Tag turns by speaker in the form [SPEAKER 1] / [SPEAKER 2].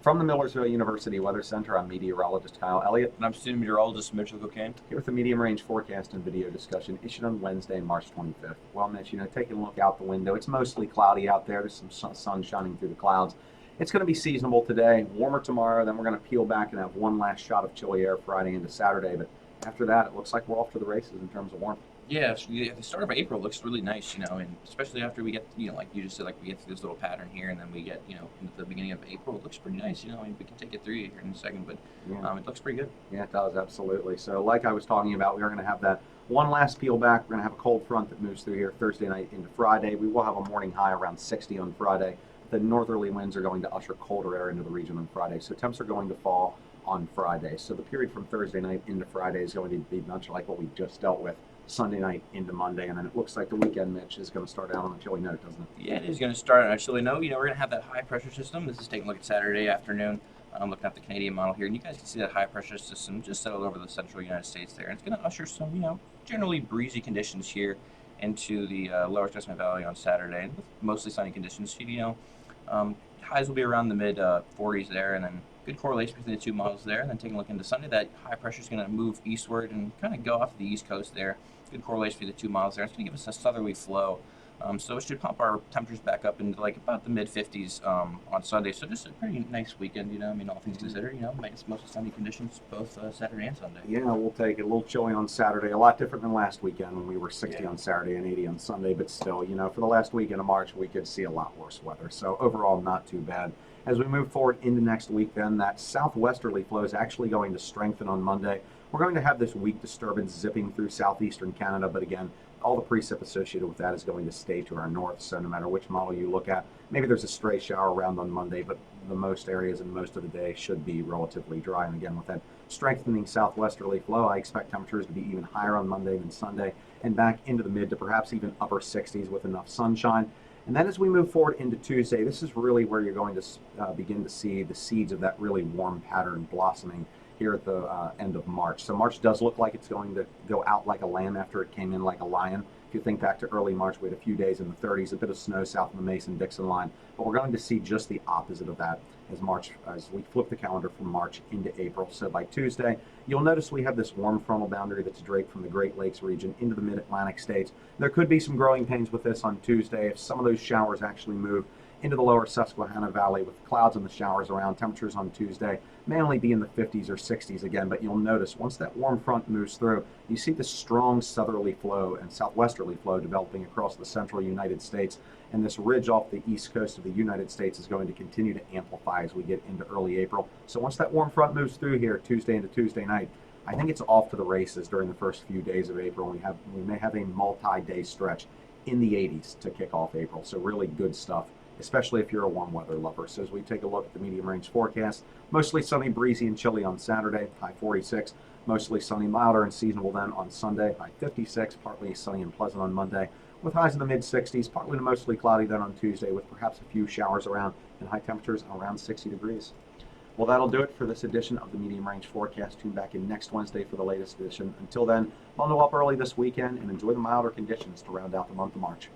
[SPEAKER 1] From the Millersville University Weather Center, I'm meteorologist Kyle Elliott.
[SPEAKER 2] And I'm student meteorologist Mitchell Cocaine.
[SPEAKER 1] Here with the medium range forecast and video discussion issued on Wednesday, March 25th. Well, Mitch, taking a look out the window, it's mostly cloudy out there. There's some sun shining through the clouds. It's going to be seasonable today, warmer tomorrow. Then we're going to peel back and have one last shot of chilly air Friday into Saturday. But after that, it looks like we're off to the races in terms of warmth.
[SPEAKER 2] Yeah, the start of April looks really nice, and especially after we get, like you just said, like we get through this little pattern here, and then we get, into the beginning of April, it looks pretty nice, we can take it through here in a second, but
[SPEAKER 1] Yeah.
[SPEAKER 2] it looks pretty good.
[SPEAKER 1] Yeah, it does, absolutely. So like I was talking about, we are going to have that one last peel back. We're going to have a cold front that moves through here Thursday night into Friday. We will have a morning high around 60 on Friday. The northerly winds are going to usher colder air into the region on Friday, so temps are going to fall on Friday. So the period from Thursday night into Friday is going to be much like what we just dealt with Sunday night into Monday, and then it looks like the weekend, Mitch, is going to start out on a chilly note, doesn't it?
[SPEAKER 2] Yeah, it is going to start on a chilly note. We're going to have that high pressure system. This is taking a look at Saturday afternoon. I'm looking at the Canadian model here, and you guys can see that high pressure system just settled over the central United States there. And it's going to usher some, generally breezy conditions here into the Lower Susquehanna Valley on Saturday, with mostly sunny conditions. Highs will be around the mid 40s there, and then good correlation between the two models there. And then taking a look into Sunday, that high pressure is going to move eastward and kind of go off the east coast there. Good correlation between the two models there. It's going to give us a southerly flow. So it should pump our temperatures back up into like about the mid 50s on Sunday. So just a pretty nice weekend, all things considered. It's mostly sunny conditions both Saturday and Sunday.
[SPEAKER 1] Yeah, we'll take it. A little chilly on Saturday. A lot different than last weekend when we were 60
[SPEAKER 2] Yeah.
[SPEAKER 1] on Saturday and 80 on Sunday. But still, for the last weekend of March, we could see a lot worse weather. So overall, not too bad. As we move forward into next week, then, that southwesterly flow is actually going to strengthen on Monday. We're going to have this weak disturbance zipping through southeastern Canada, but again, all the precip associated with that is going to stay to our north. So no matter which model you look at, maybe there's a stray shower around on Monday, but the most areas and most of the day should be relatively dry. And again, with that strengthening southwesterly flow, I expect temperatures to be even higher on Monday than Sunday, and back into the mid to perhaps even upper 60s with enough sunshine. And then as we move forward into Tuesday, this is really where you're going to begin to see the seeds of that really warm pattern blossoming here at the end of March. So March does look like it's going to go out like a lamb after it came in like a lion. If you think back to early March, we had a few days in the 30s, a bit of snow south of the Mason-Dixon line. But we're going to see just the opposite of that as we flip the calendar from March into April. So by Tuesday, you'll notice we have this warm frontal boundary that's draped from the Great Lakes region into the mid-Atlantic states. There could be some growing pains with this on Tuesday if some of those showers actually move into the lower Susquehanna Valley with clouds and the showers around. Temperatures on Tuesday may only be in the 50s or 60s again, but you'll notice once that warm front moves through, you see the strong southerly flow and southwesterly flow developing across the central United States, and this ridge off the east coast of the United States is going to continue to amplify as we get into early April. So once that warm front moves through here Tuesday into Tuesday night, I think it's off to the races during the first few days of April. We may have a multi-day stretch in the 80s to kick off April, so really good stuff, especially if you're a warm weather lover. So as we take a look at the medium range forecast, mostly sunny, breezy, and chilly on Saturday, high 46. Mostly sunny, milder, and seasonable then on Sunday, high 56. Partly sunny and pleasant on Monday, with highs in the mid 60s. Partly to mostly cloudy then on Tuesday, with perhaps a few showers around and high temperatures around 60 degrees. Well, that'll do it for this edition of the medium range forecast. Tune back in next Wednesday for the latest edition. Until then, bundle up early this weekend and enjoy the milder conditions to round out the month of March.